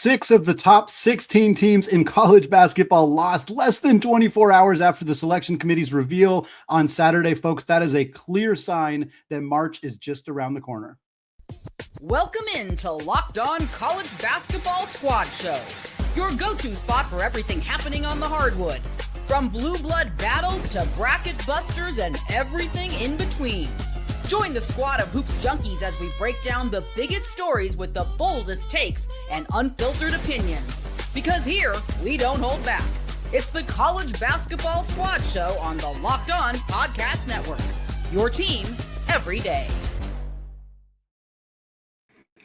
6 of the top 16 teams in college basketball lost less than 24 hours after the selection committee's reveal on Saturday, folks. That is a clear sign that March is just around the corner. Welcome in to Locked On College Basketball Squad Show, your go-to spot for everything happening on the hardwood, from blue blood battles to bracket busters and everything in between. Join the squad of hoops junkies as we break down the biggest stories with the boldest takes and unfiltered opinions. Because here, we don't hold back. It's the College Basketball Squad Show on the Locked On Podcast Network. Your team every day.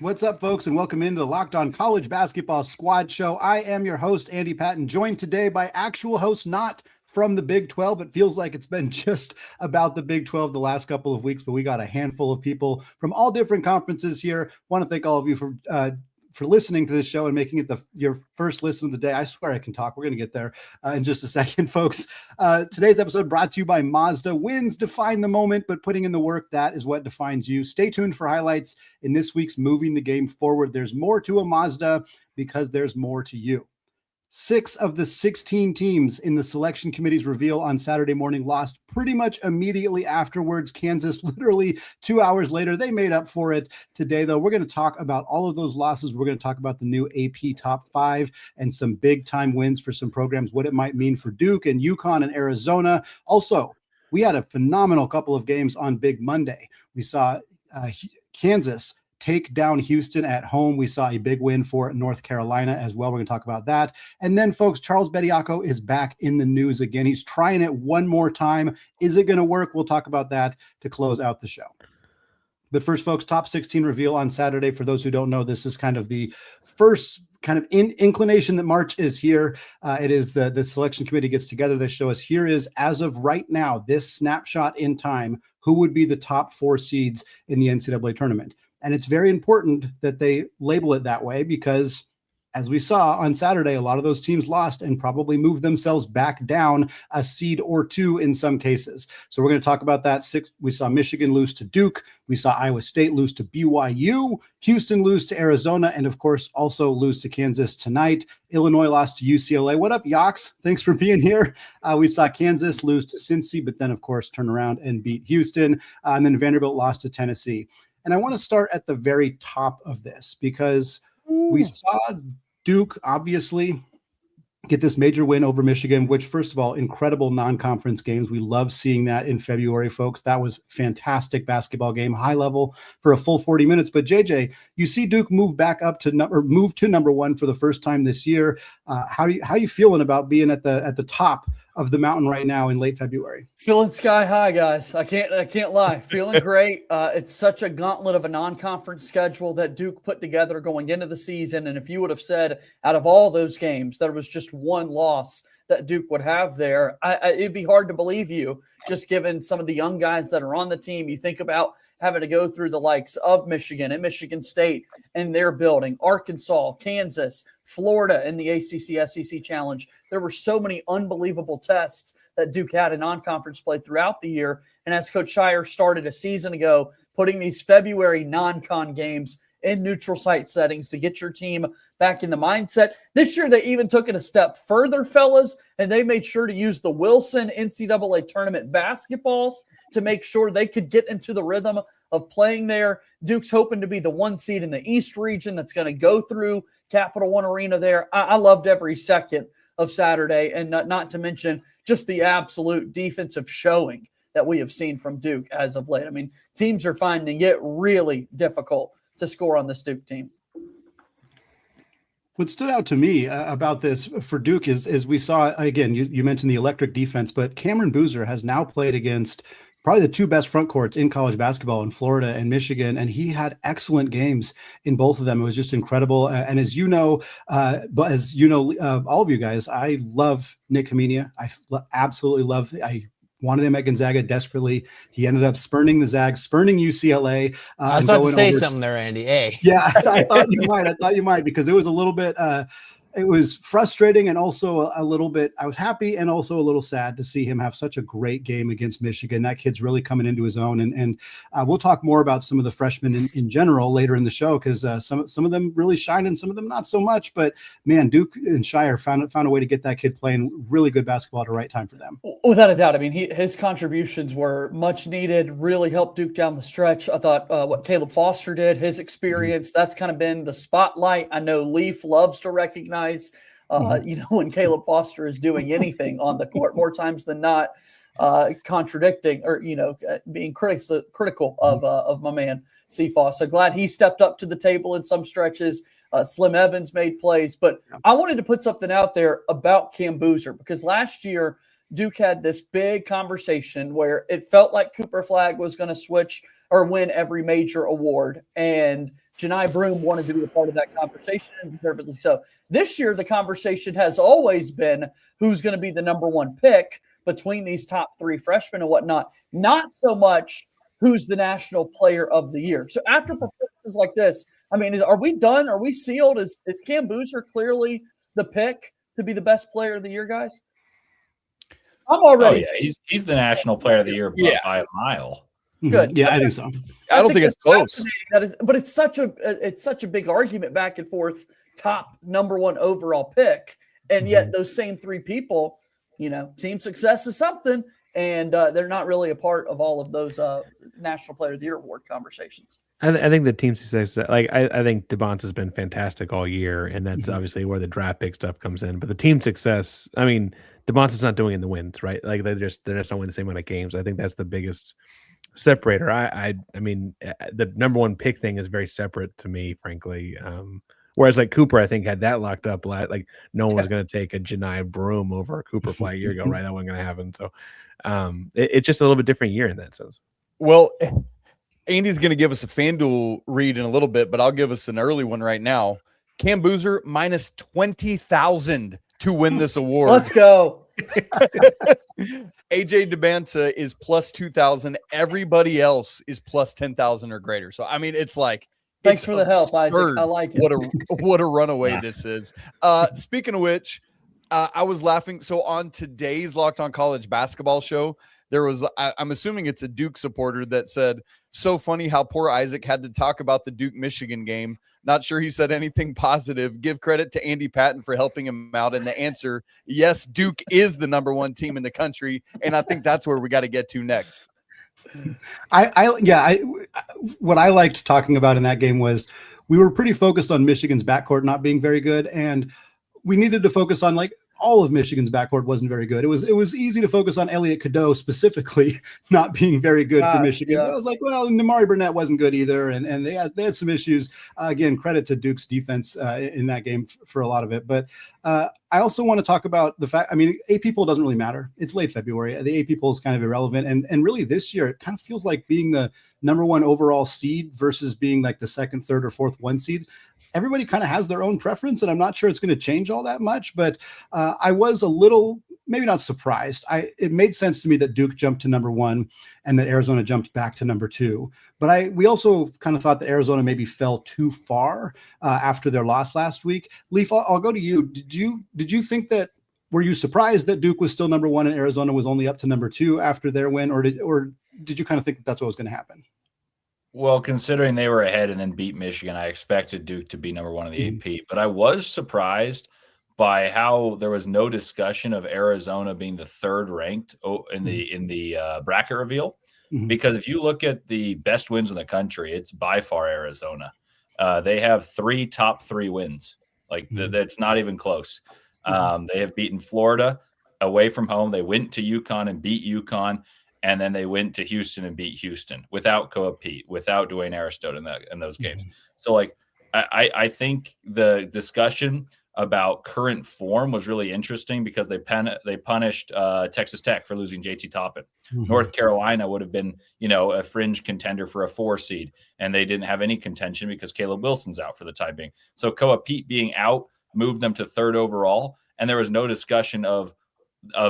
What's up, folks, and welcome into the Locked On College Basketball Squad Show. I am your host, Andy Patton, joined today by actual hosts not from the Big 12. It feels like it's been just about the Big 12 the last couple of weeks, but we got a handful of people from all different conferences here. Want to thank all of you for listening to this show and making it your first listen of the day. I swear I can talk. We're going to get there in just a second, folks. Today's episode brought to you by Mazda. Wins define the moment, but putting in the work, that is what defines you. Stay tuned for highlights in this week's Moving the Game Forward. There's more to a Mazda because there's more to you. 6 of the 16 teams in the selection committee's reveal on Saturday morning lost pretty much immediately afterwards. Kansas, literally 2 hours later, they made up for it. Today, though, we're going to talk about all of those losses. We're going to talk about the new AP Top 5 and some big-time wins for some programs, what it might mean for Duke and UConn and Arizona. Also, we had a phenomenal couple of games on Big Monday. We saw Kansas take down Houston at home. We saw a big win for North Carolina as well. We're going to talk about that. And then, folks, Charles Bediako is back in the news again. He's trying it one more time. Is it going to work? We'll talk about that to close out the show. But first, folks, top 16 reveal on Saturday. For those who don't know, this is kind of the first kind of inclination that March is here. It is the selection committee gets together. They show us here is, as of right now, this snapshot in time, who would be the top 4 seeds in the NCAA tournament. And it's very important that they label it that way because, as we saw on Saturday, a lot of those teams lost and probably moved themselves back down a seed or 2 in some cases. So we're going to talk about that. We saw Michigan lose to Duke. We saw Iowa State lose to BYU, Houston lose to Arizona, and of course also lose to Kansas tonight. Illinois lost to UCLA. What up, Yox? Thanks for being here. We saw Kansas lose to Cincy, but then of course turn around and beat Houston. And then Vanderbilt lost to Tennessee. And I want to start at the very top of this because we saw Duke obviously get this major win over Michigan, which, first of all, incredible non-conference games. We love seeing that in February, folks. That was fantastic basketball game, high level for a full 40 minutes. But JJ, you see Duke move back up to move to number 1 for the first time this year. How you feeling about being at the top of the mountain right now in late February? Feeling sky high, guys. I can't lie. Feeling great. It's such a gauntlet of a non-conference schedule that Duke put together going into the season. And if you would have said out of all those games, there was just one loss that Duke would have there, it'd be hard to believe you, just given some of the young guys that are on the team. You think about having to go through the likes of Michigan and Michigan State in their building, Arkansas, Kansas, Florida in the ACC SEC Challenge. There were so many unbelievable tests that Duke had in non-conference play throughout the year. And as Coach Shire started a season ago, putting these February non-con games in neutral site settings to get your team back in the mindset. This year, they even took it a step further, fellas, and they made sure to use the Wilson NCAA Tournament basketballs to make sure they could get into the rhythm of playing there. Duke's hoping to be the 1 seed in the East region that's going to go through Capital One Arena there. I loved every second of Saturday, and not to mention just the absolute defensive showing that we have seen from Duke as of late. I mean, teams are finding it really difficult to score on this Duke team. What stood out to me about this for Duke is we saw, again, you mentioned the electric defense, but Cameron Boozer has now played against probably the 2 best front courts in college basketball in Florida and Michigan, and he had excellent games in both of them. It was just incredible. And as you know, all of you guys, I love Nick Hamenia. I absolutely love. I wanted him at Gonzaga desperately. He ended up spurning the Zags, spurning UCLA. I was about to say something there, Andy. Hey. Yeah, I thought you might. Because it was a little bit. it was frustrating and also a little bit, I was happy and also a little sad to see him have such a great game against Michigan. That kid's really coming into his own. And we'll talk more about some of the freshmen in general later in the show, because some of them really shine and some of them not so much. But man, Duke and Shire found a way to get that kid playing really good basketball at the right time for them. Without a doubt. I mean, his contributions were much needed, really helped Duke down the stretch. I thought what Caleb Foster did, his experience, that's kind of been the spotlight. I know Leaf loves to recognize, when Caleb Foster is doing anything on the court, more times than not, contradicting or, being critical of my man, Cephas. So glad he stepped up to the table in some stretches. Slim Evans made plays. But I wanted to put something out there about Cam Boozer, because last year Duke had this big conversation where it felt like Cooper Flagg was going to switch or win every major award. And Janai Broome wanted to be a part of that conversation, and deservedly so. This year, the conversation has always been who's going to be the number one pick between these top three freshmen and whatnot. Not so much who's the national player of the year. So after performances like this, I mean, are we done? Are we sealed? Is Cam Boozer clearly the pick to be the best player of the year, guys? I'm already. Oh, yeah. He's the national player of the year by a mile. Good. Yeah, I think so. I don't think it's close. But it's such a big argument back and forth. Top number one overall pick, and yet those same three people, team success is something, and they're not really a part of all of those National Player of the Year award conversations. I think the team success, I think DeBonce has been fantastic all year, and that's obviously where the draft pick stuff comes in. But the team success, I mean, DeBonce is not doing in the wins, right? Like they're just not winning the same amount of games. I think that's the biggest separator. I mean, the number one pick thing is very separate to me, frankly. Whereas like Cooper, I think had that locked up. Like no one was going to take a Janai Broome over a Cooper Flagg a year ago, right? That wasn't going to happen. So it's just a little bit different year in that sense. Well, Andy's going to give us a FanDuel read in a little bit, but I'll give us an early one right now. Cam Boozer minus 20,000 to win this award. Let's go. AJ DeBanta is plus 2,000. Everybody else is plus 10,000 or greater. So I mean, it's like. Thanks for the help, Isaac. I like it. What a runaway this is. Speaking of which, I was laughing. So on today's Locked On College Basketball show, there was, I'm assuming it's a Duke supporter that said, so funny how poor Isaac had to talk about the Duke-Michigan game. Not sure he said anything positive. Give credit to Andy Patton for helping him out. And the answer, yes, Duke is the number one team in the country. And I think that's where we got to get to next. What I liked talking about in that game was we were pretty focused on Michigan's backcourt not being very good, and we needed to focus on like all of Michigan's backcourt wasn't very good. It was easy to focus on Elliot Cadeau specifically not being very good for Michigan. Yeah. But I was like, well, Namari Burnett wasn't good either, and they had some issues. Again, credit to Duke's defense in that game for a lot of it. But I also want to talk about the fact, I mean, AP poll doesn't really matter. It's late February. The AP poll is kind of irrelevant. And really this year, it kind of feels like being the number one overall seed versus being like the second, third, or fourth one seed. Everybody kind of has their own preference, and I'm not sure it's going to change all that much, but I was a little, maybe not surprised. It made sense to me that Duke jumped to number one and that Arizona jumped back to number two. But we also kind of thought that Arizona maybe fell too far after their loss last week. Leaf, I'll go to you. Did you think that, were you surprised that Duke was still number one and Arizona was only up to number two after their win, or did you kind of think that that's what was going to happen? Well, considering they were ahead and then beat Michigan, I expected Duke to be number one in the AP. But I was surprised by how there was no discussion of Arizona being the third ranked in the bracket reveal. Because if you look at the best wins in the country, it's by far Arizona. They have top three wins. Like that's not even close. They have beaten Florida away from home. They went to UConn and beat UConn. And then they went to Houston and beat Houston without Koa Pete, without Dwayne Aristotle in those games. So, like, I think the discussion about current form was really interesting because they punished Texas Tech for losing JT Toppin. North Carolina would have been, a fringe contender for a 4 seed, and they didn't have any contention because Caleb Wilson's out for the time being. So Koa Pete being out moved them to third overall, and there was no discussion of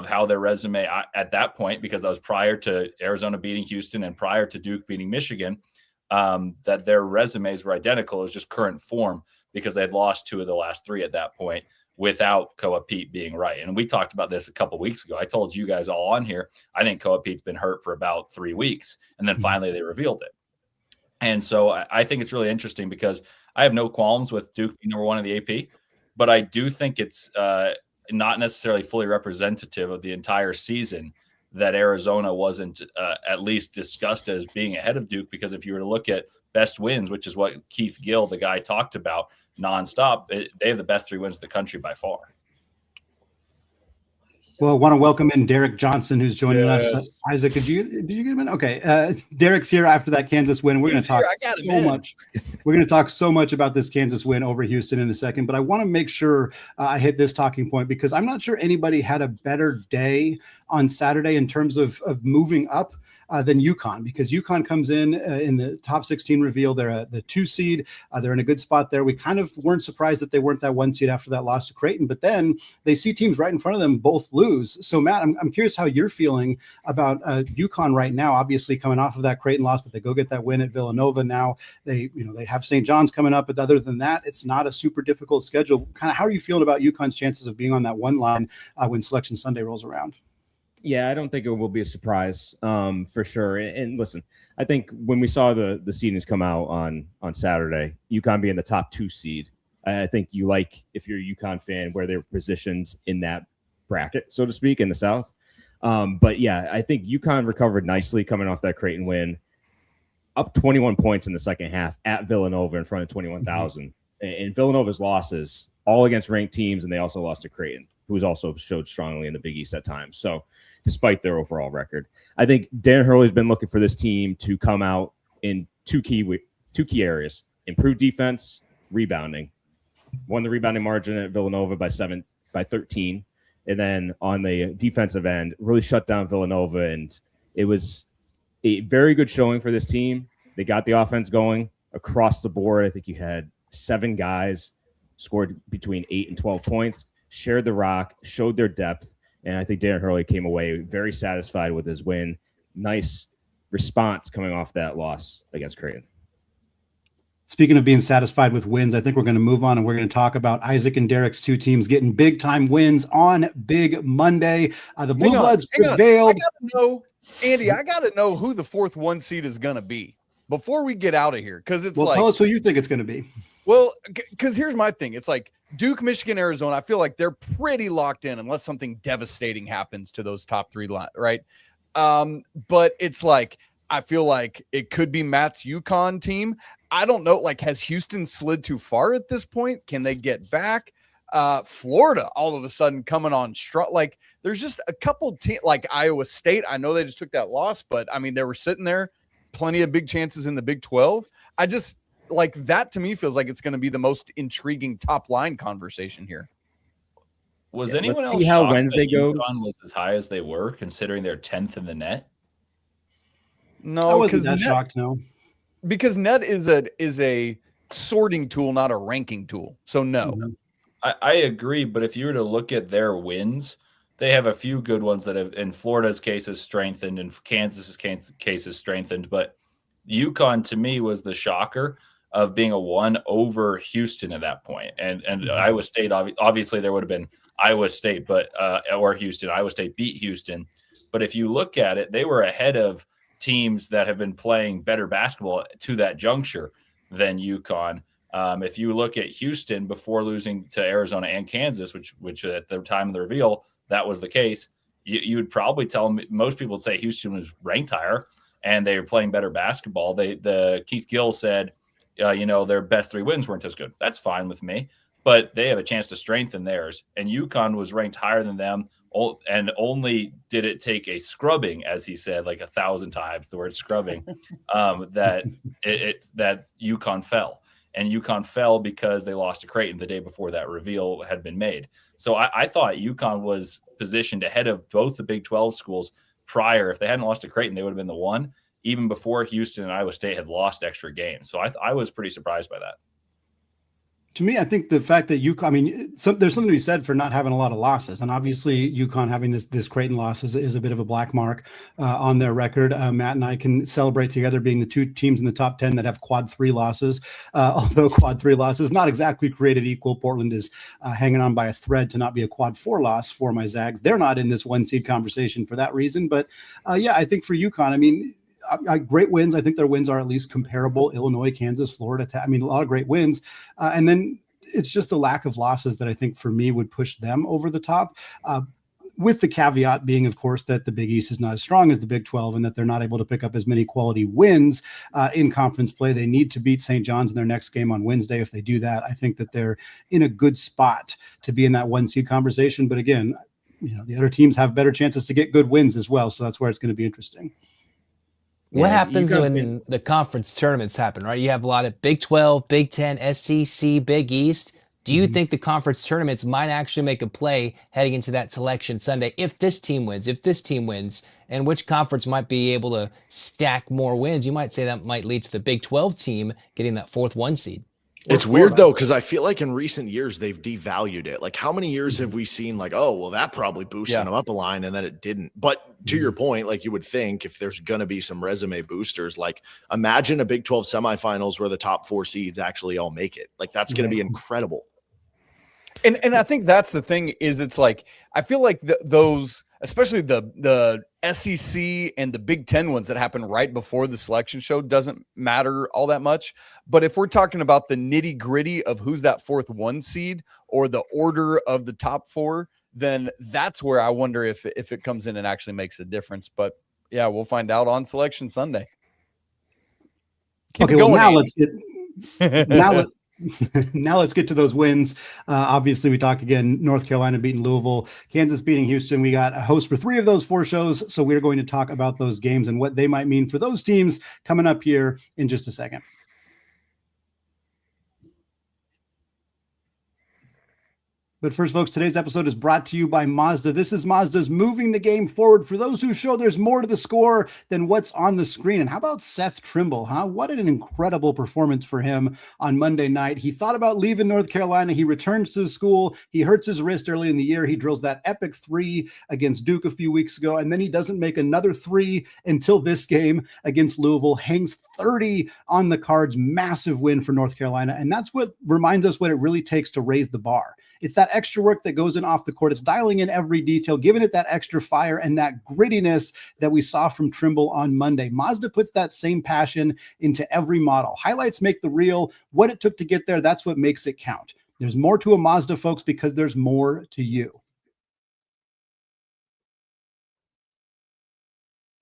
how their resume at that point, because that was prior to Arizona beating Houston and prior to Duke beating Michigan, that their resumes were identical as just current form because they had lost 2 of the last 3 at that point. without Koa Pete being right. And we talked about this a couple weeks ago. I told you guys all on here, I think Koa Pete's been hurt for about 3 weeks. And then finally they revealed it. And so I think it's really interesting because I have no qualms with Duke being number 1 in the AP, but I do think it's not necessarily fully representative of the entire season that Arizona wasn't at least discussed as being ahead of Duke, because if you were to look at best wins, which is what Keith Gill, the guy, talked about nonstop, they have the best 3 wins in the country by far. Well, I want to welcome in Derek Johnson, who's joining us. Isaac, did you get him in? Okay. Derek's here after that Kansas win. We're going to talk so much. We're going to talk so much about this Kansas win over Houston in a second, but I want to make sure I hit this talking point, because I'm not sure anybody had a better day on Saturday in terms of moving up than UConn, because UConn comes in the top 16 reveal. They're the 2 seed. They're in a good spot there. We kind of weren't surprised that they weren't that 1 seed after that loss to Creighton, but then they see teams right in front of them both lose. So Matt, I'm curious how you're feeling about UConn right now, obviously coming off of that Creighton loss, but they go get that win at Villanova. Now they have St. John's coming up, but other than that, it's not a super difficult schedule. Kind of how are you feeling about UConn's chances of being on that 1 line when Selection Sunday rolls around? Yeah, I don't think it will be a surprise for sure. And listen, I think when we saw the seedings come out on Saturday, UConn being the top 2 seed, I think you like, if you're a UConn fan, where they're positioned in that bracket, so to speak, in the South. But yeah, I think UConn recovered nicely coming off that Creighton win, up 21 points in the second half at Villanova in front of 21,000. And Villanova's losses all against ranked teams, and they also lost to Creighton, who was also showed strongly in the Big East at times. So despite their overall record, I think Dan Hurley's been looking for this team to come out in two key areas: improved defense, rebounding. Won the rebounding margin at Villanova by 13. And then on the defensive end, really shut down Villanova. And it was a very good showing for this team. They got the offense going across the board. I think you had 7 guys scored between 8 and 12 points, shared the rock, showed their depth. And I think Darren Hurley came away very satisfied with his win. Nice response coming off that loss against Creighton. Speaking of being satisfied with wins, I think we're going to move on and we're going to talk about Isaac and Derek's 2 teams getting big time wins on Big Monday. The Blue Bloods prevailed. Andy, I got to know who the 4th 1 seed is going to be before we get out of here. Because it's tell us who you think it's going to be. Well, because here's my thing. It's like Duke, Michigan, Arizona. I feel like they're pretty locked in unless something devastating happens to those top 3 lines, right? But it's like, I feel like it could be Matt's UConn team. I don't know. Like, has Houston slid too far at this point? Can they get back? Florida all of a sudden coming on strong. Like, there's just a couple teams like Iowa State. I know they just took that loss, but I mean, they were sitting there, plenty of big chances in the Big 12. I just like that, to me, feels like it's going to be the most intriguing top line conversation here. Was anyone else see how shocked Wednesday that goes? UConn was as high as they were, considering they're 10th in the net? No, because that shocked. No, because net is a sorting tool, not a ranking tool. So no. Mm-hmm. I agree, but if you were to look at their wins, they have a few good ones that have, in Florida's case, is strengthened, and Kansas's case is strengthened. But UConn, to me, was the shocker of being a 1 over Houston at that point. And Iowa State, obviously there would have been Iowa State, but or Houston. Iowa State beat Houston. But if you look at it, they were ahead of teams that have been playing better basketball to that juncture than UConn. If you look at Houston before losing to Arizona and Kansas, which at the time of the reveal, that was the case, you would probably tell them, most people would say Houston was ranked higher and they were playing better basketball. The Keith Gill said, their best 3 wins weren't as good. That's fine with me, but they have a chance to strengthen theirs. And UConn was ranked higher than them, and only did it take a scrubbing, as he said, like 1,000 times the word scrubbing, that UConn fell. And UConn fell because they lost to Creighton the day before that reveal had been made. So I thought UConn was positioned ahead of both the Big 12 schools prior. If they hadn't lost to Creighton, they would have been the 1, even before Houston and Iowa State had lost extra games. So I was pretty surprised by that. To me, I think the fact that UConn, I mean, there's something to be said for not having a lot of losses. And obviously, UConn having this Creighton loss is a bit of a black mark on their record. Matt and I can celebrate together being the two teams in the top 10 that have quad 3 losses. Although quad 3 losses not exactly created equal. Portland is hanging on by a thread to not be a quad 4 loss for my Zags. They're not in this 1 seed conversation for that reason. But yeah, I think for UConn, I mean, great wins. I think their wins are at least comparable. Illinois, Kansas, Florida. I mean, a lot of great wins. And then it's just the lack of losses that I think for me would push them over the top. With the caveat being, of course, that the Big East is not as strong as the Big 12 and that they're not able to pick up as many quality wins in conference play. They need to beat St. John's in their next game on Wednesday. If they do that, I think that they're in a good spot to be in that 1 seed conversation. But again, the other teams have better chances to get good wins as well. So that's where it's going to be interesting. What happens when the conference tournaments happen, right? You have a lot of Big 12, Big 10, SEC, Big East. Do you think the conference tournaments might actually make a play heading into that selection Sunday if this team wins, and which conference might be able to stack more wins? You might say that might lead to the Big 12 team getting that 4th 1 seed. It's weird though, because I feel like in recent years they've devalued it. Like, how many years have we seen like, oh, well, that probably boosted them up a line, and then it didn't. But to your point, like, you would think if there's going to be some resume boosters, like imagine a Big 12 semifinals where the top 4 seeds actually all make it. Like, that's going to be incredible. And I think that's the thing is it's like, I feel like those, especially the SEC and the Big 10 ones that happen right before the selection show doesn't matter all that much. But if we're talking about the nitty gritty of who's that 4th 1 seed or the order of the top 4, then that's where I wonder if it comes in and actually makes a difference. But yeah, we'll find out on Selection Sunday. Okay, well, now let's get now let's get to those wins. Obviously, we talked again, North Carolina beating Louisville, Kansas beating Houston. We got a host for 3 of those 4 shows, so we're going to talk about those games and what they might mean for those teams coming up here in just a second. But first, folks, today's episode is brought to you by Mazda. This is Mazda's moving the game forward for those who show there's more to the score than what's on the screen. And how about Seth Trimble, huh? What an incredible performance for him on Monday night. He thought about leaving North Carolina. He returns to the school. He hurts his wrist early in the year. He drills that epic 3 against Duke a few weeks ago, and then he doesn't make another 3 until this game against Louisville. Hangs 30 on the cards. Massive win for North Carolina. And that's what reminds us what it really takes to raise the bar. It's that extra work that goes in off the court. It's dialing in every detail, giving it that extra fire and that grittiness that we saw from Trimble on Monday. Mazda puts that same passion into every model. Highlights make the reel. What it took to get there, that's what makes it count. There's more to a Mazda, folks, because there's more to you.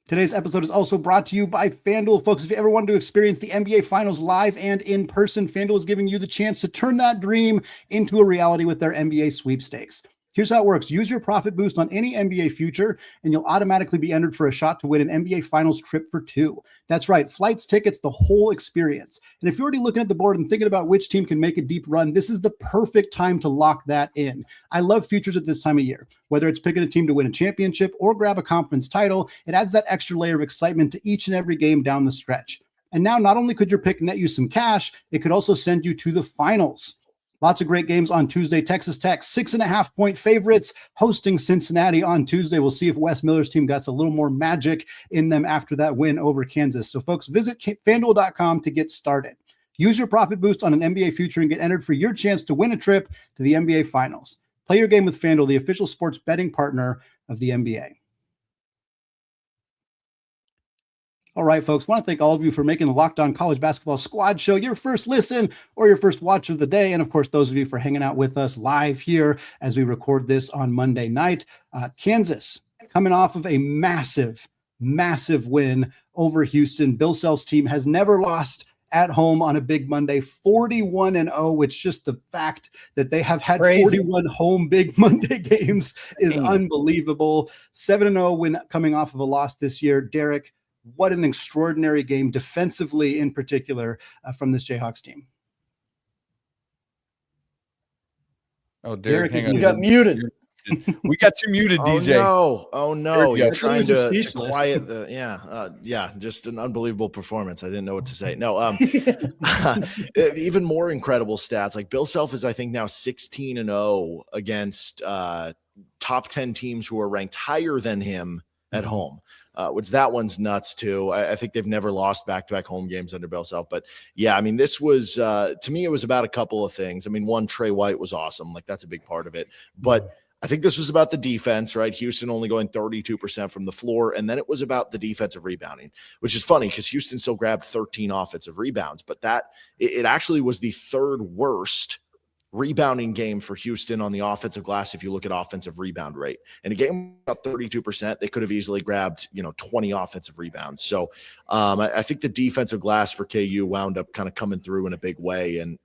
Today's episode is also brought to you by FanDuel. Folks, if you ever wanted to experience the NBA Finals live and in person, FanDuel is giving you the chance to turn that dream into a reality with their NBA sweepstakes. Here's how it works. Use your profit boost on any NBA future, and you'll automatically be entered for a shot to win an NBA Finals trip for 2. That's right, flights, tickets, the whole experience. And if you're already looking at the board and thinking about which team can make a deep run, this is the perfect time to lock that in. I love futures at this time of year. Whether it's picking a team to win a championship or grab a conference title, it adds that extra layer of excitement to each and every game down the stretch. And now, not only could your pick net you some cash, it could also send you to the finals. Lots of great games on Tuesday. Texas Tech, 6.5-point favorites, hosting Cincinnati on Tuesday. We'll see if Wes Miller's team got a little more magic in them after that win over Kansas. So, folks, visit FanDuel.com to get started. Use your profit boost on an NBA future and get entered for your chance to win a trip to the NBA Finals. Play your game with FanDuel, the official sports betting partner of the NBA. All right, folks, want to thank all of you for making the Locked On College Basketball Squad Show your first listen or your first watch of the day. And, of course, those of you for hanging out with us live here as we record this on Monday night. Kansas coming off of a massive, massive win over Houston. Bill Self's team has never lost at home on a big Monday, 41-0, which just the fact that they have had 41 home big Monday games is unbelievable. 7-0 win coming off of a loss this year. Derek, what an extraordinary game defensively in particular from this Jayhawks team. Oh, Derek, you got muted. We got you muted, DJ. Oh no! There you You're go. trying Just to speechless. quiet the yeah. Just an unbelievable performance. I didn't know what to say. No, even more incredible stats. Like Bill Self is, I think, now 16-0 against top 10 teams who are ranked higher than him at home. Which that one's nuts too. I think they've never lost back-to-back home games under Bill Self. But yeah, I mean, this was to me, it was about a couple of things. I mean, one, Trey White was awesome. Like that's a big part of it. But I think this was about the defense, right? Houston only going 32% from the floor. And then it was about the defensive rebounding, which is funny because Houston still grabbed 13 offensive rebounds, but it actually was the third worst rebounding game for Houston on the offensive glass if you look at offensive rebound rate. In a game about 32%, they could have easily grabbed 20 offensive rebounds. So I think the defensive glass for KU wound up kind of coming through in a big way, and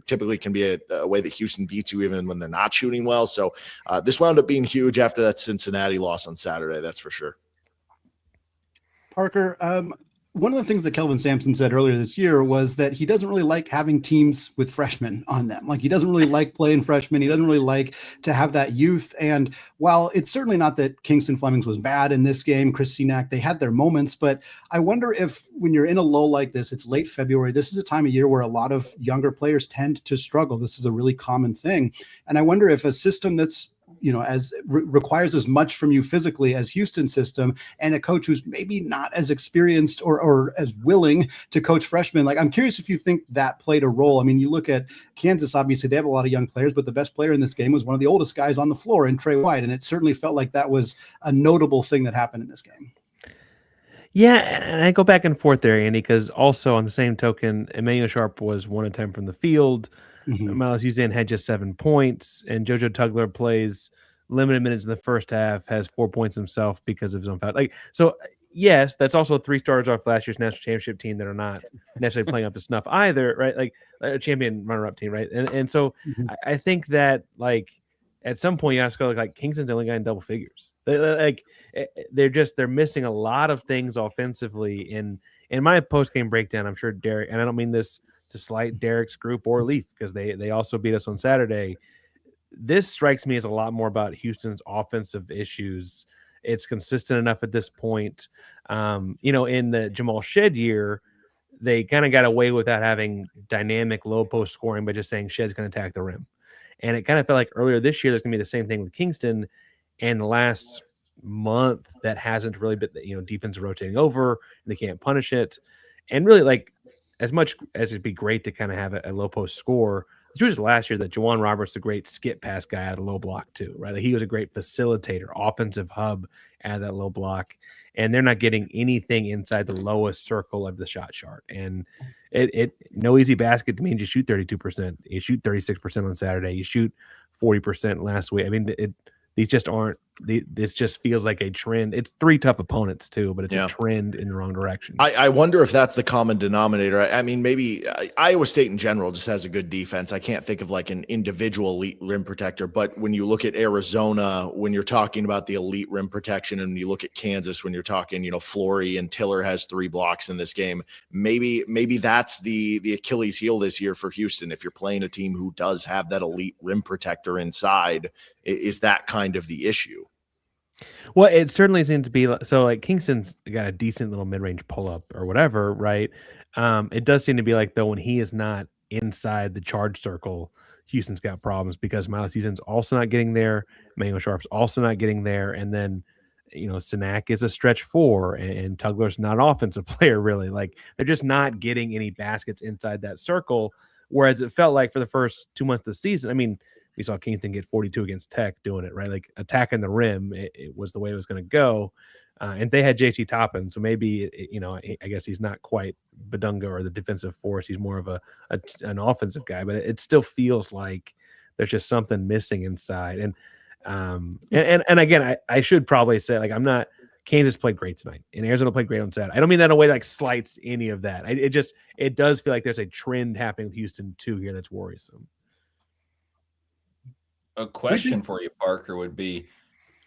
typically can be a way that Houston beats you even when they're not shooting well. So this wound up being huge after that Cincinnati loss on Saturday, that's for sure. Parker, one of the things that Kelvin Sampson said earlier this year was that he doesn't really like having teams with freshmen on them. Like he doesn't really like playing freshmen. He doesn't really like to have that youth. And while it's certainly not that Kingston Flemings was bad in this game, Chris Senack, they had their moments, but I wonder if when you're in a lull like this, it's late February, this is a time of year where a lot of younger players tend to struggle. This is a really common thing. And I wonder if a system that's requires as much from you physically as Houston's system, and a coach who's maybe not as experienced or as willing to coach freshmen. Like, I'm curious if you think that played a role. I mean, you look at Kansas, obviously they have a lot of young players, but the best player in this game was one of the oldest guys on the floor in Trey White. And it certainly felt like that was a notable thing that happened in this game. Yeah, and I go back and forth there, Andy, because also on the same token, Emmanuel Sharp was 1 of 10 from the field. Miles Uzan had just 7 points, and JoJo Tugler plays limited minutes in the first half, has 4 points himself because of his own foul. So yes, that's also 3 starters off last year's national championship team that are not necessarily playing up to snuff either, right? Like a champion runner-up team, right? And so I think that at some point you have to go like Kingston's the only guy in double figures. They're missing a lot of things offensively. In my post-game breakdown, I'm sure Derek, and I don't mean this to slight Derek's group or Leaf because they also beat us on Saturday. This strikes me as a lot more about Houston's offensive issues. It's consistent enough at this point. In the Jamal Shed year, they kind of got away without having dynamic low post scoring by just saying Shed's going to attack the rim. And it kind of felt like earlier this year, there's going to be the same thing with Kingston. And the last month, that hasn't really been, defense rotating over, and they can't punish it. And really, as much as it'd be great to kind of have a low post score, it was just last year that Juwan Roberts, a great skip pass guy out of the low block too, right? He was a great facilitator, offensive hub out of that low block, and they're not getting anything inside the lowest circle of the shot chart. And it no easy basket means you shoot 32%, you shoot 36% on Saturday, you shoot 40% last week. I mean, these just aren't. This just feels like a trend. It's 3 tough opponents too, but it's a trend in the wrong direction. I wonder if that's the common denominator. I mean, maybe Iowa State in general just has a good defense. I can't think of an individual elite rim protector, but when you look at Arizona, when you're talking about the elite rim protection, and you look at Kansas, when you're talking, Flory and Tiller has 3 blocks in this game. Maybe that's the Achilles heel this year for Houston. If you're playing a team who does have that elite rim protector inside, is that kind of the issue? Well, it certainly seems to be so. Kingston's got a decent little mid-range pull-up or whatever, right? It does seem to be though when he is not inside the charge circle, Houston's got problems because Miles Season's also not getting there, Emmanuel Sharp's also not getting there, and then Senack is a stretch 4, and Tugler's not an offensive player really. They're just not getting any baskets inside that circle. Whereas it felt like for the first 2 months of the season, I mean, we saw Kingston get 42 against Tech doing it, right? Attacking the rim, it was the way it was going to go. And they had JT Toppin, so maybe, I guess he's not quite Badunga or the defensive force. He's more of an offensive guy, but it still feels like there's just something missing inside. And again, I should probably say, I'm not – Kansas played great tonight, and Arizona played great on Saturday. I don't mean that in a way that slights any of that. It does feel like there's a trend happening with Houston too here that's worrisome. A question for you, Parker, would be,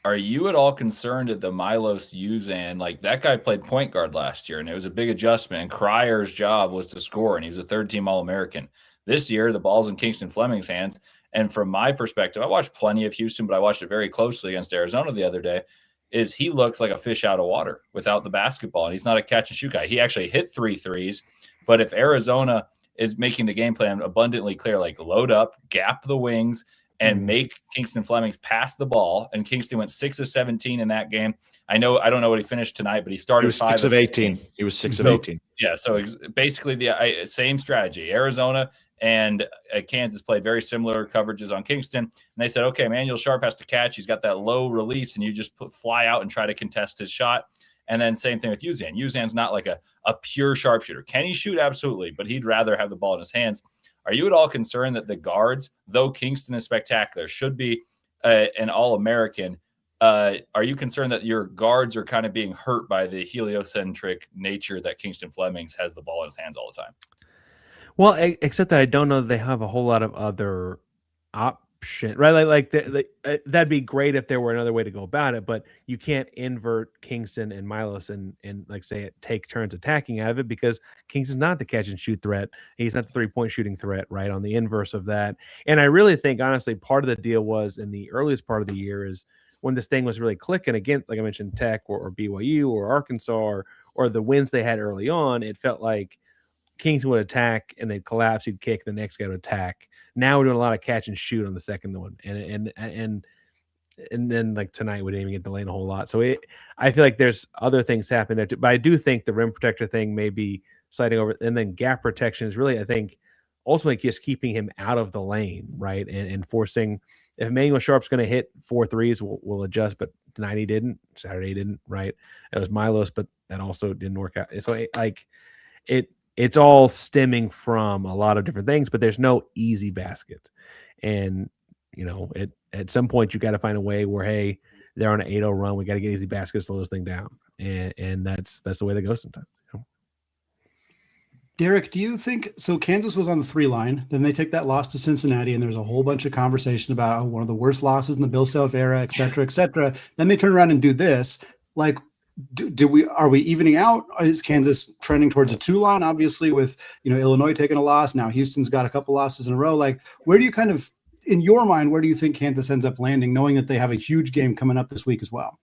are you at all concerned at the Milos Uzan? That guy played point guard last year, and it was a big adjustment, and Cryer's job was to score, and he was a 3rd-team All-American. This year, the ball's in Kingston Fleming's hands, And from my perspective, I watched plenty of Houston, but I watched it very closely against Arizona the other day, is he looks like a fish out of water without the basketball. And he's not a catch and shoot guy. He actually hit 3 threes. But if Arizona is making the game plan abundantly clear, like load up, gap the wings, and make Kingston Flemings pass the ball. And Kingston went 6 of 17 in that game. I don't know what he finished tonight, but he started 6 of 18. He was 6 of 18. Yeah, so basically the same strategy. Arizona and Kansas played very similar coverages on Kingston. And they said, okay, Emmanuel Sharp has to catch. He's got that low release, and you just fly out and try to contest his shot. And then same thing with Uzan. Uzan's not like a pure sharpshooter. Can he shoot? Absolutely, but he'd rather have the ball in his hands. Are you at all concerned that the guards, though Kingston is spectacular, should be an All-American? Are you concerned that your guards are kind of being hurt by the heliocentric nature that Kingston Flemings has the ball in his hands all the time? Well, except that I don't know that they have a whole lot of other option, right? That'd be great if there were another way to go about it, but you can't invert Kingston and Milos and like say take turns attacking out of it, because Kingston's not the catch and shoot threat. He's not the 3-point shooting threat, right? On the inverse of that. And I really think, honestly, part of the deal was in the earliest part of the year is when this thing was really clicking again, like I mentioned, Tech or BYU or Arkansas or the wins they had early on, it felt like Kingston would attack and they'd collapse, he'd kick, the next guy would attack. Now we're doing a lot of catch and shoot on the second one, and then like tonight we didn't even get to lane a whole lot. So I feel like there's other things happening there too. But I do think the rim protector thing may be sliding over, and then gap protection is really, I think, ultimately just keeping him out of the lane, right, and forcing. If Emmanuel Sharp's going to hit 4 threes, we'll adjust. But tonight he didn't. Saturday he didn't. Right, it was Milos, but that also didn't work out. So it's all stemming from a lot of different things, but there's no easy basket. And, at some point you got to find a way where, hey, they're on an 8-0 run. We got to get easy baskets, slow this thing down. And that's the way that goes sometimes. Derek, do you think, so Kansas was on the 3 line, then they take that loss to Cincinnati, and there's a whole bunch of conversation about one of the worst losses in the Bill Self era, et cetera, et cetera. Then they turn around and do this. Like, are we evening out? Is Kansas trending towards a 2 line? Obviously, with Illinois taking a loss, now Houston's got a couple losses in a row. Like, where do you kind of, in your mind, where do you think Kansas ends up landing, knowing that they have a huge game coming up this week as well?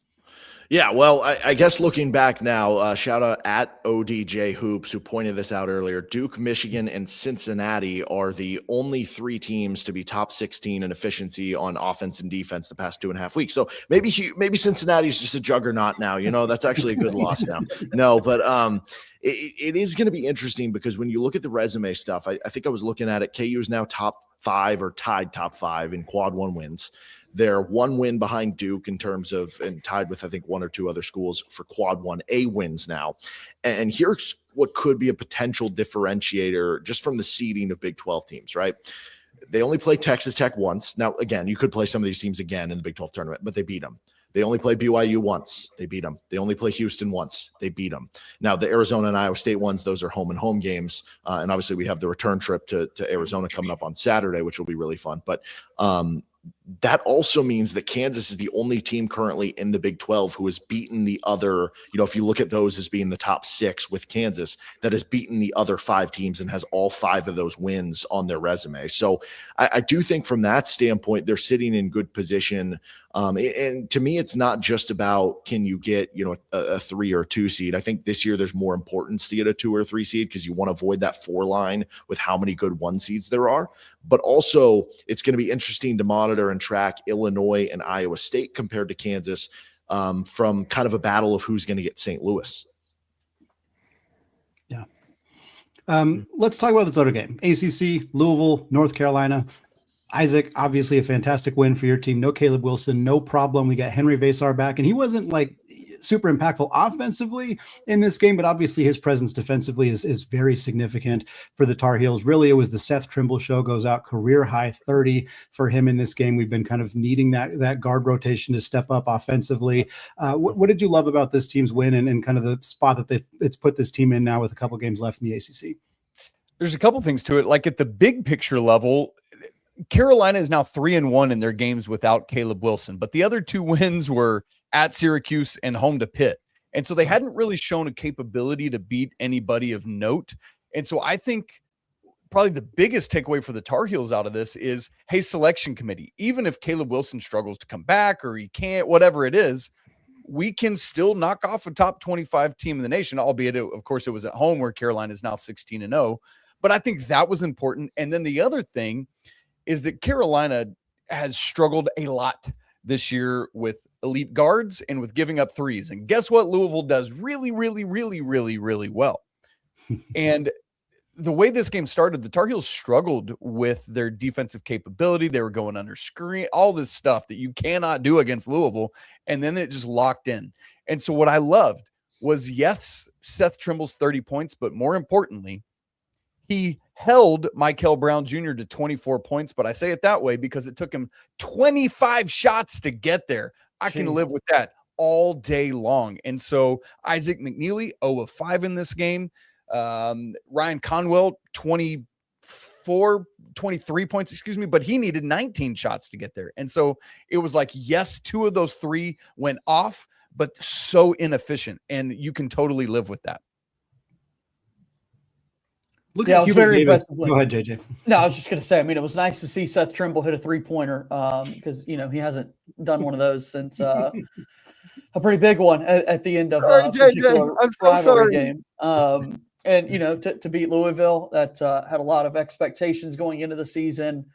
Yeah, well, I guess looking back now, shout out at ODJ Hoops, who pointed this out earlier. Duke, Michigan, and Cincinnati are the only 3 teams to be top 16 in efficiency on offense and defense the past 2.5 weeks. So maybe Cincinnati's just a juggernaut now. That's actually a good loss now. No, but it is going to be interesting because when you look at the resume stuff, I think I was looking at it. KU is now top 5 or tied top 5 in quad 1 wins. They're 1 win behind Duke in terms of, and tied with, I think, 1 or 2 other schools for quad 1A wins now. And here's what could be a potential differentiator just from the seeding of Big 12 teams, right? They only play Texas Tech once. Now, again, you could play some of these teams again in the Big 12 tournament, but they beat them. They only play BYU once. They beat them. They only play Houston once. They beat them. Now, the Arizona and Iowa State ones, those are home and home games. And obviously we have the return trip to Arizona coming up on Saturday, which will be really fun. But that also means that Kansas is the only team currently in the Big 12 who has beaten the other, if you look at those as being the top 6 with Kansas, that has beaten the other 5 teams and has all 5 of those wins on their resume. So I do think from that standpoint, they're sitting in good position. And to me, it's not just about, can you get, a 3 or 2 seed? I think this year there's more importance to get a 2 or 3 seed because you want to avoid that 4 line with how many good 1 seeds there are. But also it's going to be interesting to monitor and track Illinois and Iowa State compared to Kansas from kind of a battle of who's going to get St. Louis. Yeah. Let's talk about this other game. ACC, Louisville, North Carolina. Isaac, obviously a fantastic win for your team. No Caleb Wilson, no problem. We got Henry Vasar back, and he wasn't like super impactful offensively in this game, but obviously his presence defensively is very significant for the Tar Heels. Really, it was the Seth Trimble show, goes out career high 30 for him in this game. We've been kind of needing that guard rotation to step up offensively. What did you love about this team's win and kind of the spot that it's put this team in now with a couple games left in the ACC? There's a couple things to it. Like at the big picture level, Carolina is now 3-1 in their games without Caleb Wilson, but the other 2 wins were at Syracuse and home to Pitt. And so they hadn't really shown a capability to beat anybody of note. And so I think probably the biggest takeaway for the Tar Heels out of this is, hey, selection committee, even if Caleb Wilson struggles to come back or he can't, whatever it is, we can still knock off a top 25 team in the nation, albeit, of course, it was at home where Carolina is now 16-0. But I think that was important. And then the other thing is that Carolina has struggled a lot this year with elite guards and with giving up threes. And guess what? Louisville does really, really, really, really, really well. And the way this game started, the Tar Heels struggled with their defensive capability. They were going under screen, all this stuff that you cannot do against Louisville. And then it just locked in. And so what I loved was, yes, Seth Trimble's 30 points, but more importantly, he held Michael Brown Jr. to 24 points. But I say it that way because it took him 25 shots to get there. I can live with that all day long. And so Isaac McNeely, 0 of 5 in this game. Ryan Conwell, 23 points, but he needed 19 shots to get there. And so it was like, yes, 2 of those 3 went off, but so inefficient. And you can totally live with that. Look yeah, at it was very impressive. Go ahead, JJ. No, I was just going to say, I mean, it was nice to see Seth Trimble hit a 3-pointer because, he hasn't done one of those since a pretty big one at the end of a particular rivalry game. And, to beat Louisville, that had a lot of expectations going into the season.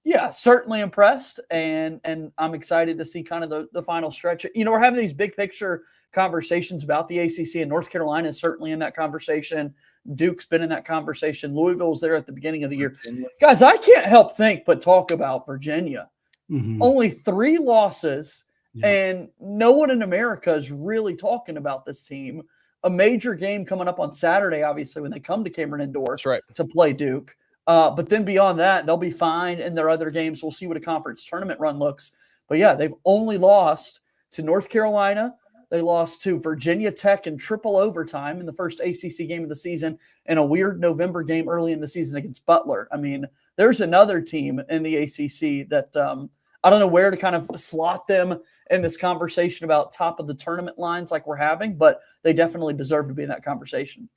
Yeah, certainly impressed. And I'm excited to see kind of the final stretch. We're having these big picture conversations about the ACC, and North Carolina is certainly in that conversation. Duke's been in that conversation. Louisville was there at the beginning of the year. Guys, I can't help think but talk about Virginia. Only 3 losses, and no one in America is really talking about this team. A major game coming up on Saturday, obviously, when they come to Cameron Indoor to play Duke. But then beyond that, they'll be fine in their other games. We'll see what a conference tournament run looks. But, yeah, they've only lost to North Carolina. They lost to Virginia Tech in triple overtime in the first ACC game of the season, and a weird November game early in the season against Butler. I mean, there's another team in the ACC that I don't know where to kind of slot them in this conversation about top of the tournament lines like we're having, but they definitely deserve to be in that conversation.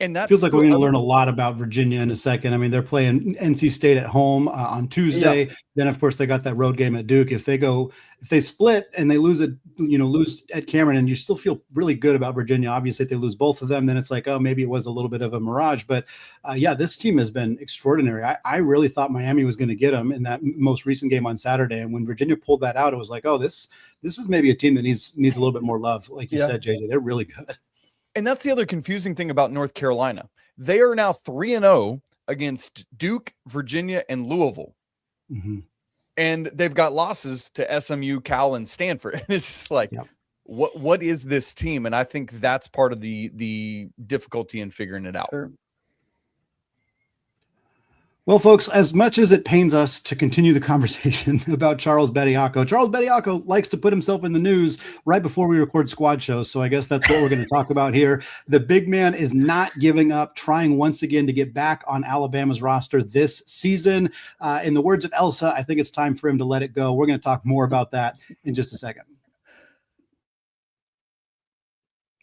And that feels like we're going to learn a lot about Virginia in a second. I mean, they're playing NC State at home on Tuesday. Yeah. Then, of course, they got that road game at Duke. If they split and they lose at Cameron, and you still feel really good about Virginia. Obviously, if they lose both of them, then it's like, oh, maybe it was a little bit of a mirage. But yeah, this team has been extraordinary. I really thought Miami was going to get them in that most recent game on Saturday, and when Virginia pulled that out, it was like, oh, this is maybe a team that needs a little bit more love. Like you said, JJ, they're really good. And that's the other confusing thing about North Carolina. They are now 3-0 against Duke, Virginia, and Louisville. And they've got losses to SMU, Cal, and Stanford. And it's just like, what is this team? And I think that's part of the difficulty in figuring it out. Sure. Well, folks, as much as it pains us to continue the conversation about Charles Bediako likes to put himself in the news right before we record squad shows. So I guess that's what we're going to talk about here. The big man is not giving up, trying once again to get back on Alabama's roster this season. In the words of Elsa, I think it's time for him to let it go. We're going to talk more about that in just a second.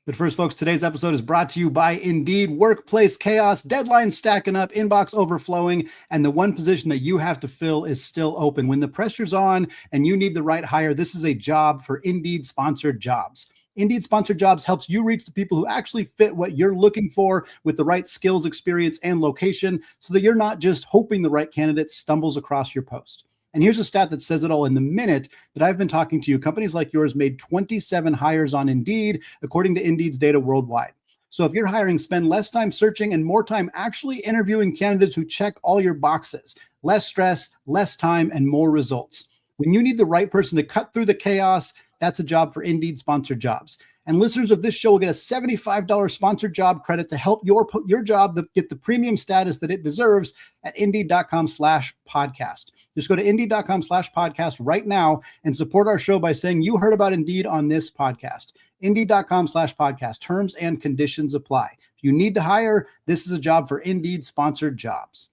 But first, folks, today's episode is brought to you by Indeed. Workplace chaos, deadlines stacking up, inbox overflowing, and the one position that you have to fill is still open. When the pressure's on and you need the right hire, this is a job for Indeed sponsored jobs. Indeed sponsored jobs helps you reach the people who actually fit what you're looking for with the right skills, experience, and location, so that you're not just hoping the right candidate stumbles across your post. And here's a stat that says it all. In the minute that I've been talking to you, companies like yours made 27 hires on Indeed, according to Indeed's data worldwide. So if you're hiring, spend less time searching and more time actually interviewing candidates who check all your boxes. Less stress, less time, and more results. When you need the right person to cut through the chaos, that's a job for Indeed sponsored jobs. And listeners of this show will get a $75 sponsored job credit to help your job get the premium status that it deserves at Indeed.com/podcast. Just go to Indeed.com/podcast right now and support our show by saying you heard about Indeed on this podcast. Indeed.com/podcast. Terms and conditions apply. If you need to hire, this is a job for Indeed sponsored jobs.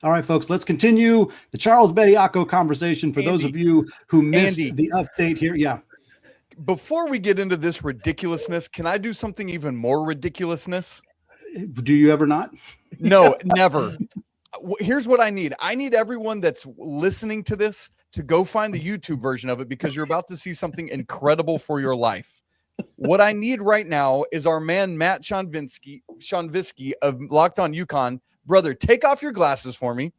All right, folks, let's continue the Charles Bediako conversation for those of you who missed the update here. Yeah. before we get into this ridiculousness, can I do something even more ridiculousness? Do you ever not? No, never. Here's what I need. I need everyone that's listening to this to go find the YouTube version of it, because you're about to see something incredible for your life. What I need right now is our man, Matt Shonvisky of Locked On UConn. Brother, take off your glasses for me.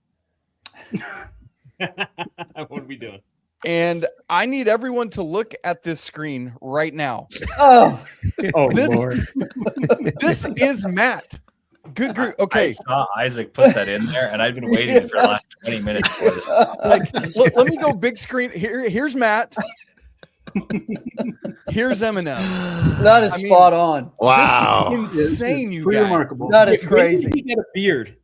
What are we doing? And I need everyone to look at this screen right now. Oh, This is Matt. Good group. Okay. I saw Isaac put that in there, and I've been waiting for the last 20 minutes for this. Like, let me go big screen. Here's Matt. Here's Eminem. that is spot on. Wow. This is insane, you Pretty guys. remarkable. That is When crazy. did he get a beard?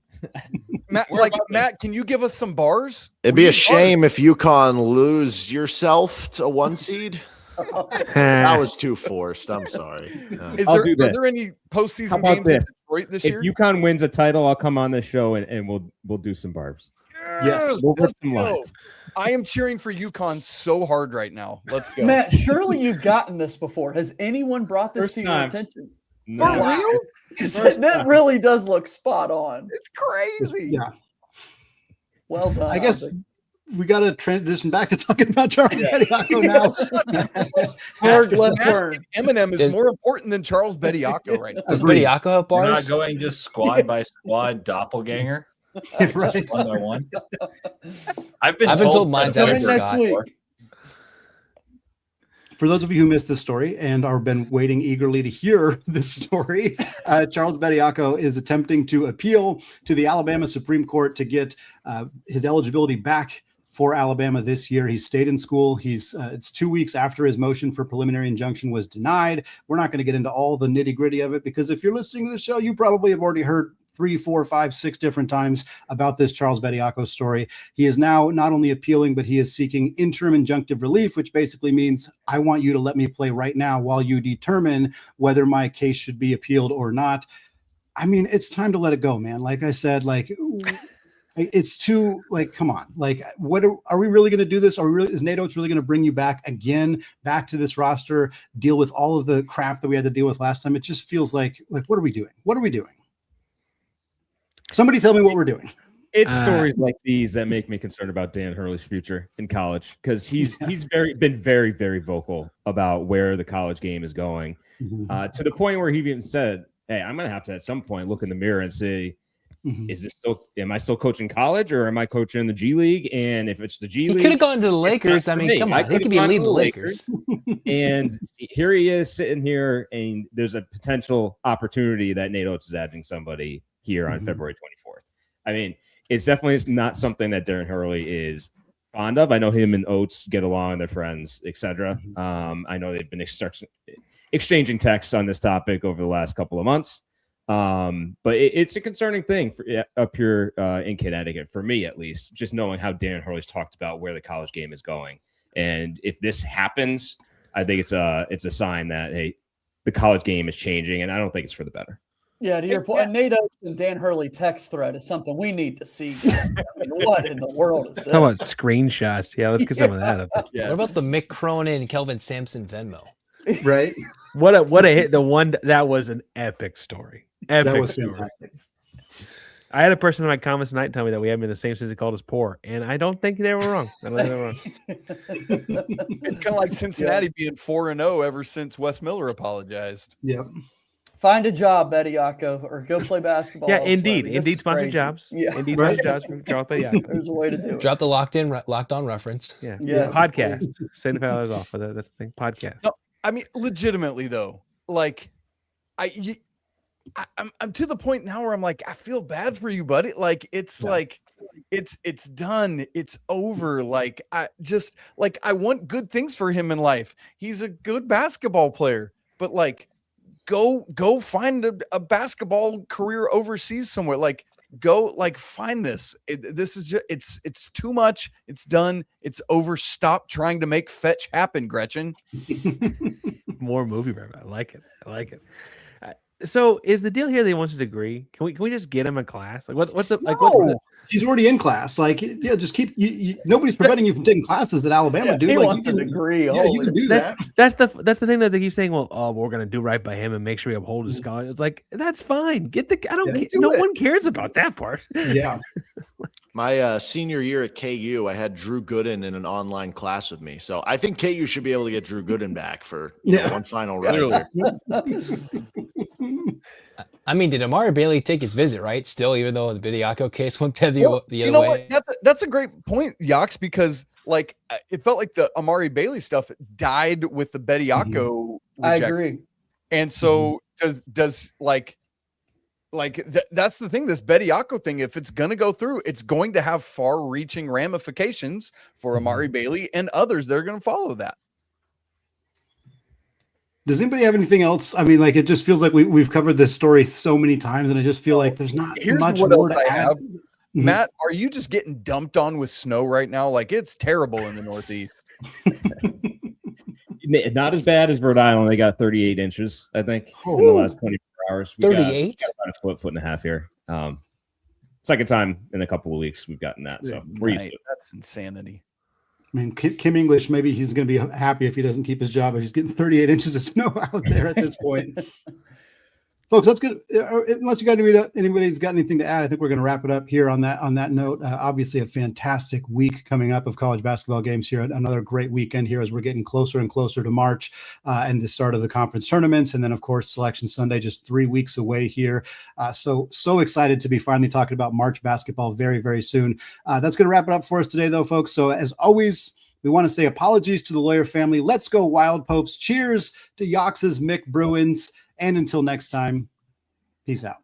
Matt, can you give us some bars? It'd be a shame if UConn lose yourself to a 1 seed. That was too forced. I'm sorry. Are do this. there any postseason How about games in this? Detroit this If year? UConn wins a title, I'll come on the show and we'll do some barbs. Yes. We'll rip Let's some go. lines. I am cheering for UConn so hard right now. Let's go. Matt, surely you've gotten this before. Has anyone brought this First to time. your attention? For No. real? Because that really does look spot on. It's crazy. Yeah. Well done. I guess Isaac. we got to transition back to talking about Charles Bediako now. Hard left turn. Eminem is Does- more important than Charles Bediako right now. Does Agreed. Bediako have We're not bars? going just squad by squad doppelganger. Right. Just one by one. I've been told mine's Coming Adam next Scott. week. For those of you who missed this story and are been waiting eagerly to hear this story, Charles Bediako is attempting to appeal to the Alabama Supreme Court to get his eligibility back for Alabama this year. He stayed in school. It's 2 weeks after his motion for preliminary injunction was denied. We're not going to get into all the nitty gritty of it, because if you're listening to the show, you probably have already heard 3, 4, 5, 6 different times about this Charles Bediako story. He is now not only appealing, but he is seeking interim injunctive relief, which basically means I want you to let me play right now while you determine whether my case should be appealed or not. I mean, it's time to let it go, man. Like I said, it's too, come on. What are we really going to do this? Is Nate Oates really going to bring you back to this roster, deal with all of the crap that we had to deal with last time? It just feels like what are we doing? What are we doing? Somebody tell me what we're doing. It's stories like these that make me concerned about Dan Hurley's future in college, because he's been very, very vocal about where the college game is going, to the point where he even said, "Hey, I'm going to have to at some point look in the mirror and say, am I still coaching college, or am I coaching in the G League? And if it's the G League, He could have gone to the Lakers. I mean, come on, he could be leading the Lakers. And here he is sitting here, and there's a potential opportunity that Nate Oates is adding somebody here on February 24th. I mean, it's definitely not something that Darren Hurley is fond of. I know him and Oates get along, they're friends, etc. I know they've been exchanging texts on this topic over the last couple of months. But it's a concerning thing up here in Connecticut, for me at least, just knowing how Darren Hurley's talked about where the college game is going. And if this happens, I think it's a sign that, hey, the college game is changing, and I don't think it's for the better. Yeah, to your point, Nate Oates and Dan Hurley text thread is something we need to see. I mean, what in the world is this? How about screenshots? Yeah, let's get some of that up there. Yeah. What about the Mick Cronin and Kelvin Sampson Venmo? Right? What a hit. The one that was an epic story. Epic That was story. fantastic. I had a person in my comments tonight tell me that we have been the same since he called us poor, and I don't think they were wrong. It's kind of like Cincinnati being 4-0 ever since Wes Miller apologized. Yep. Find a job, Bediako, or go play basketball. Yeah, elsewhere. Indeed. This Indeed is sponsored crazy. jobs. Yeah, Indeed Right. sponsored jobs from Charles Bediako. there's a way to do it. Drop the locked on reference. Yeah. Yes. Podcast. $75 off. That's the thing. Podcast. No, I mean, legitimately though, I'm to the point now where I'm like, I feel bad for you, buddy. Like it's done. It's over. I want good things for him in life. He's a good basketball player, but go find a basketball career overseas somewhere. Go find this. This is just it's too much. It's done. It's over. Stop trying to make fetch happen, Gretchen. More movie review. I like it. So is the deal here that he wants a degree? Can we just get him a class? What's the He's already in class. Like, yeah, just keep. Nobody's preventing you from taking classes at Alabama, Yeah, dude. he Like, wants a degree. Yeah, you can do that. That's the thing that they keep saying. Well, we're gonna do right by him and make sure we uphold his scholarship. It's like that's fine. I don't. No one cares about that part. Yeah. My senior year at KU, I had Drew Gooden in an online class with me. So I think KU should be able to get Drew Gooden back for one final ride. I mean, did Amari Bailey take his visit, right? Still, even though the Bediako case went the other way. What? That's a great point, Yox, because like it felt like the Amari Bailey stuff died with the Bediako. I agree. And so does that's the thing, this Bediako thing, if it's going to go through, it's going to have far-reaching ramifications for Amari Bailey and others that are going to follow that. Does anybody have anything else? I mean, like, it just feels like we've covered this story so many times, and I just feel like there's not much more to add. Matt, are you just getting dumped on with snow right now? Like, it's terrible in the Northeast. Not as bad as Rhode Island. They got 38 inches, I think, in the last 24 hours. 38? Got about a foot and a half here. Second time in a couple of weeks we've gotten that. So we're used to it. That's insanity. I mean, Kim English, maybe he's going to be happy if he doesn't keep his job if he's getting 38 inches of snow out there at this point. Folks, that's good. Unless you got anybody's got anything to add, I think we're going to wrap it up here on that note. Obviously, a fantastic week coming up of college basketball games here. Another great weekend here as we're getting closer and closer to March and the start of the conference tournaments. And then, of course, Selection Sunday, just 3 weeks away here. So excited to be finally talking about March basketball very, very soon. That's going to wrap it up for us today, though, folks. So as always, we want to say apologies to the Lawyer family. Let's go Wild Popes. Cheers to Yox's Mick Bruins. And until next time, peace out.